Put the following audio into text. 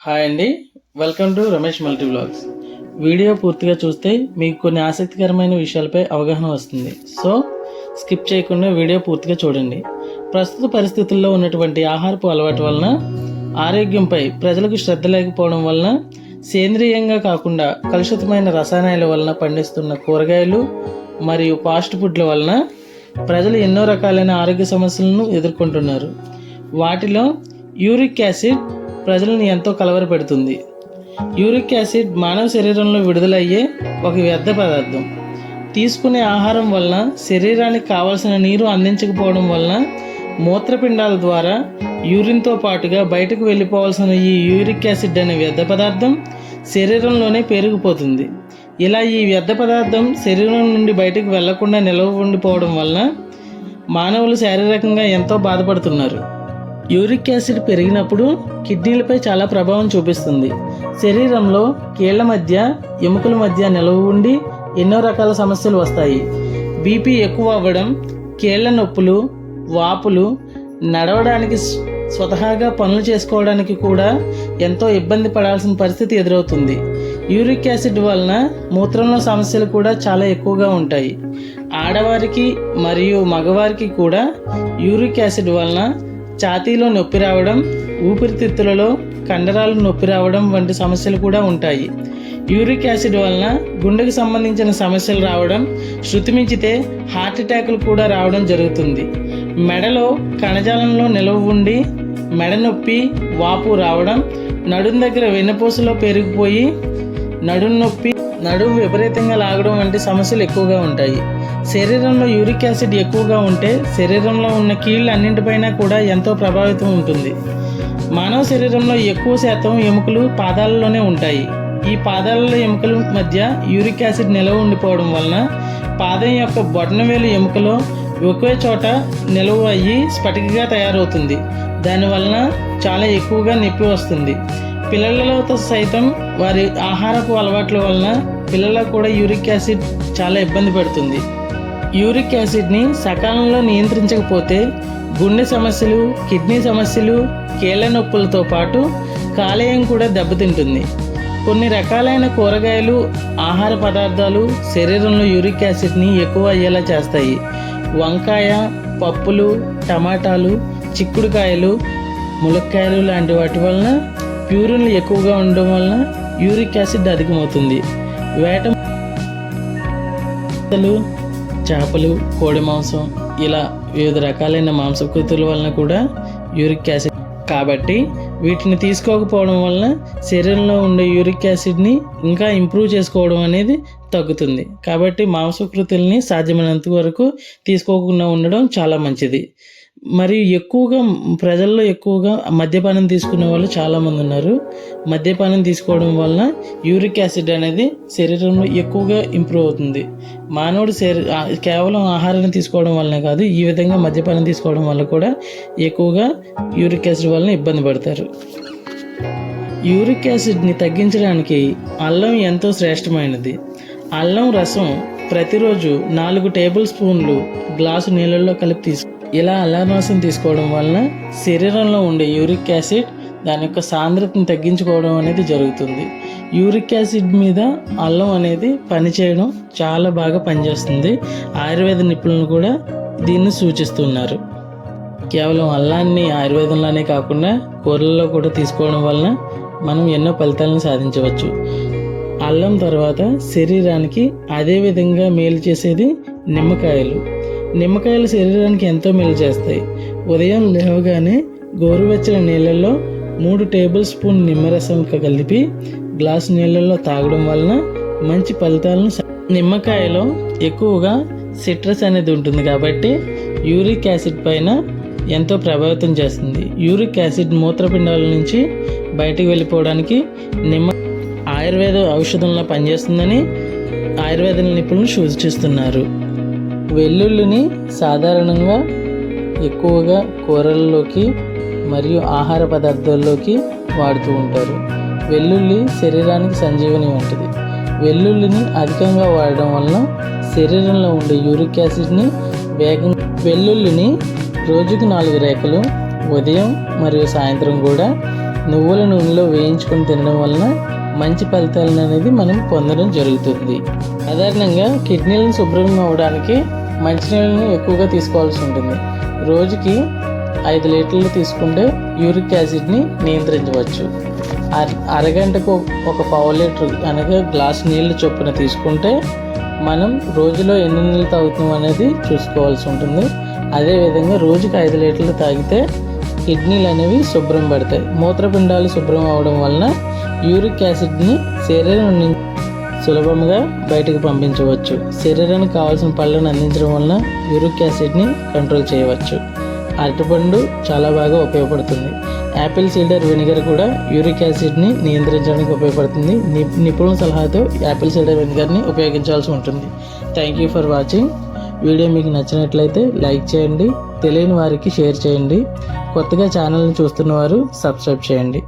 Hi అండి, welcome to Ramesh multi vlogs. Video పూర్తిగా చూస్తే మీకు కొన్ని ఆసక్తికరమైన విషయాలపై అవగాహన వస్తుంది. సో స్కిప్ చేయకుండా వీడియో పూర్తిగా చూడండి. ప్రస్తుత పరిస్థితుల్లో ఉన్నటువంటి ఆహారపు అలవాటు వలన ఆరోగ్యంపై ప్రజలకు శ్రద్ధ లేకపోవడం వలన సేంద్రియంగా కాకుండా కలుషితమైన రసాయనాల వలన పండిస్తున్న కూరగాయలు మరియు ఫాస్ట్ ఫుడ్ల వలన ప్రజలు ఎన్నో రకాలైన ఆరోగ్య సమస్యలను ఎదుర్కొంటున్నారు. వాటిలో యూరిక్ యాసిడ్ ప్రజలను ఎంతో కలవరపెడుతుంది. యూరిక్ యాసిడ్ మానవ శరీరంలో విడుదలయ్యే ఒక వ్యర్థ పదార్థం. తీసుకునే ఆహారం వలన శరీరానికి కావలసిన నీరు అందించకపోవడం వలన మూత్రపిండాల ద్వారా యూరిన్తో పాటుగా బయటకు వెళ్ళిపోవాల్సిన ఈ యూరిక్ యాసిడ్ అనే వ్యర్థ పదార్థం శరీరంలోనే పేరుకుపోతుంది. ఇలా ఈ వ్యర్థ పదార్థం శరీరం నుండి బయటకు వెళ్లకుండా నిలవ ఉండిపోవడం వలన మానవులు శారీరకంగా ఎంతో బాధపడుతున్నారు. యూరిక్ యాసిడ్ పెరిగినప్పుడు కిడ్నీలపై చాలా ప్రభావం చూపిస్తుంది. శరీరంలో కీళ్ల మధ్య ఎముకల మధ్య నిలవ ఉండి ఎన్నో రకాల సమస్యలు వస్తాయి. బీపీ ఎక్కువ అవ్వడం, కీళ్ల నొప్పులు, వాపులు, నడవడానికి స్వతహాగా పనులు చేసుకోవడానికి కూడా ఎంతో ఇబ్బంది పడాల్సిన పరిస్థితి ఎదురవుతుంది. యూరిక్ యాసిడ్ వలన మూత్రంలో సమస్యలు కూడా చాలా ఎక్కువగా ఉంటాయి. ఆడవారికి మరియు మగవారికి కూడా యూరిక్ యాసిడ్ వలన ఛాతీలో నొప్పి రావడం, ఊపిరితిత్తులలో కండరాలు నొప్పి రావడం వంటి సమస్యలు కూడా ఉంటాయి. యూరిక్ యాసిడ్ వలన గుండెకు సంబంధించిన సమస్యలు రావడం, శృతి మించితే హార్ట్ అటాకులు కూడా రావడం జరుగుతుంది. మెడలో కణజాలంలో నిలవ ఉండి మెడ నొప్పి, వాపు రావడం, నడుం దగ్గర వెన్నపూసలో పెరిగిపోయి నడుము విపరీతంగా లాగడం వంటి సమస్యలు ఎక్కువగా ఉంటాయి. శరీరంలో యూరిక్ యాసిడ్ ఎక్కువగా ఉంటే శరీరంలో ఉన్న కీళ్ళు అన్నింటిపైన కూడా ఎంతో ప్రభావితం ఉంటుంది. మానవ శరీరంలో ఎక్కువ శాతం ఎముకలు పాదాలలోనే ఉంటాయి. ఈ పాదాలలో ఎముకల మధ్య యూరిక్ యాసిడ్ నిలవ ఉండిపోవడం వలన పాదం యొక్క బొటనవేలు ఎముకలో ఒకే చోట నిలవ అయ్యి స్ఫటికగా తయారవుతుంది. దానివలన చాలా ఎక్కువగా నొప్పి వస్తుంది. పిల్లలలో సైతం వారి ఆహారపు అలవాట్ల వలన పిల్లలకు కూడా యూరిక్ యాసిడ్ చాలా ఇబ్బంది పెడుతుంది. యూరిక్ యాసిడ్ని సకాలంలో నియంత్రించకపోతే గుండె సమస్యలు, కిడ్నీ సమస్యలు, కీళ్ల నొప్పులతో పాటు కాలేయం కూడా దెబ్బతింటుంది. కొన్ని రకాలైన కూరగాయలు, ఆహార పదార్థాలు శరీరంలో యూరిక్ యాసిడ్ని ఎక్కువ అయ్యేలా చేస్తాయి. వంకాయ, పప్పులు, టమాటాలు, చిక్కుడుకాయలు, ములక్కాయలు లాంటి వాటి వలన ప్యూరిన్లు ఎక్కువగా ఉండడం వలన యూరిక్ యాసిడ్ అధికమవుతుంది. చేపలు, కోడి మాంసం ఇలా వివిధ రకాలైన మాంసకృతుల వలన కూడా యూరిక్ యాసిడ్. కాబట్టి వీటిని తీసుకోకపోవడం వలన శరీరంలో ఉండే యూరిక్ యాసిడ్ని ఇంకా ఇంప్రూవ్ చేసుకోవడం అనేది తగ్గుతుంది. కాబట్టి మాంసకృతుల్ని సాధ్యమైనంత వరకు తీసుకోకుండా ఉండడం చాలా మంచిది. మరియు ప్రజల్లో ఎక్కువగా మద్యపానం తీసుకునే వాళ్ళు చాలామంది ఉన్నారు. మద్యపానం తీసుకోవడం వలన యూరిక్ యాసిడ్ అనేది శరీరంలో ఎక్కువగా ఇంప్రూవ్ అవుతుంది. మానవుడు కేవలం ఆహారాన్ని తీసుకోవడం వల్లనే కాదు, ఈ విధంగా మద్యపానం తీసుకోవడం వల్ల కూడా ఎక్కువగా యూరిక్ యాసిడ్ వలన ఇబ్బంది పడతారు. యూరిక్ యాసిడ్ని తగ్గించడానికి అల్లం ఎంతో శ్రేష్టమైనది. అల్లం రసం ప్రతిరోజు 4 టేబుల్ స్పూన్లు గ్లాసు నీళ్ళల్లో కలిపి ఇలా అల్లం రసం తీసుకోవడం వలన శరీరంలో ఉండే యూరిక్ యాసిడ్ దాని యొక్క సాంద్రతను తగ్గించుకోవడం అనేది జరుగుతుంది. యూరిక్ యాసిడ్ మీద అల్లం అనేది పనిచేయడం చాలా బాగా పనిచేస్తుంది. ఆయుర్వేద నిపుణులు కూడా దీన్ని సూచిస్తున్నారు. కేవలం అల్లాన్ని ఆయుర్వేదంలోనే కాకుండా కూరల్లో కూడా తీసుకోవడం వలన మనం ఎన్నో ఫలితాలను సాధించవచ్చు. అల్లం తర్వాత శరీరానికి అదే విధంగా మేలు చేసేది నిమ్మకాయలు శరీరానికి ఎంతో మేలు చేస్తాయి. ఉదయం లేవగానే గోరువెచ్చని నీళ్ళల్లో 3 టేబుల్ స్పూన్ నిమ్మరసం కలిపి గ్లాసు నీళ్ళల్లో తాగడం వలన మంచి ఫలితాలను. నిమ్మకాయలో ఎక్కువగా సిట్రస్ అనేది ఉంటుంది కాబట్టి యూరిక్ యాసిడ్ పైన ఎంతో ప్రభావితం చేస్తుంది. యూరిక్ యాసిడ్ మూత్రపిండాల నుంచి బయటకు వెళ్ళిపోవడానికి ఆయుర్వేద ఔషధంలా పనిచేస్తుందని ఆయుర్వేద నిపుణులు సూచిస్తున్నారు. వెల్లుల్లిని సాధారణంగా ఎక్కువగా కూరల్లోకి మరియు ఆహార పదార్థాల్లోకి వాడుతూ ఉంటారు. వెల్లుల్లి శరీరానికి సంజీవని వంటిది. వెల్లుల్లిని అధికంగా వాడడం వలన శరీరంలో ఉండే యూరిక్ యాసిడ్ని వెల్లుల్లిని రోజుకు 4 రేఖలు ఉదయం మరియు సాయంత్రం కూడా నువ్వుల నూనెలో వేయించుకొని తినడం వలన మంచి ఫలితాలను అనేది మనం పొందడం జరుగుతుంది. సాధారణంగా కిడ్నీలను శుభ్రం అవ్వడానికి మంచినీళ్ళని ఎక్కువగా తీసుకోవాల్సి ఉంటుంది. రోజుకి 5 లీటర్లు తీసుకుంటే యూరిక్ యాసిడ్ని నియంత్రించవచ్చు. అరగంటకు ఒక పావు లీటర్ అనగా గ్లాస్ నీళ్లు చొప్పున తీసుకుంటే మనం రోజులో ఎన్ని నీళ్ళు తాగుతాం అనేది చూసుకోవాల్సి ఉంటుంది. అదేవిధంగా రోజుకి 5 లీటర్లు తాగితే కిడ్నీలు అనేవి శుభ్రం పడతాయి. మూత్రపిండాలు శుభ్రం అవడం వలన యూరిక్ యాసిడ్ని శరీరం నుంచి సులభంగా బయటకు పంపించవచ్చు. శరీరానికి కావాల్సిన పళ్ళను అందించడం వలన యూరిక్ యాసిడ్ని కంట్రోల్ చేయవచ్చు. అరటిపండు చాలా బాగా ఉపయోగపడుతుంది. యాపిల్ సీడర్ వెనిగర్ కూడా యూరిక్ యాసిడ్ని నియంత్రించడానికి ఉపయోగపడుతుంది. నిపుణుల సలహాతో యాపిల్ సీడర్ వెనిగర్ని ఉపయోగించాల్సి ఉంటుంది. Thank you for watching. Video మీకు నచ్చినట్లయితే లైక్ చేయండి, తెలియని వారికి షేర్ చేయండి, కొత్తగా ఛానల్ని చూస్తున్న వారు సబ్స్క్రైబ్ చేయండి.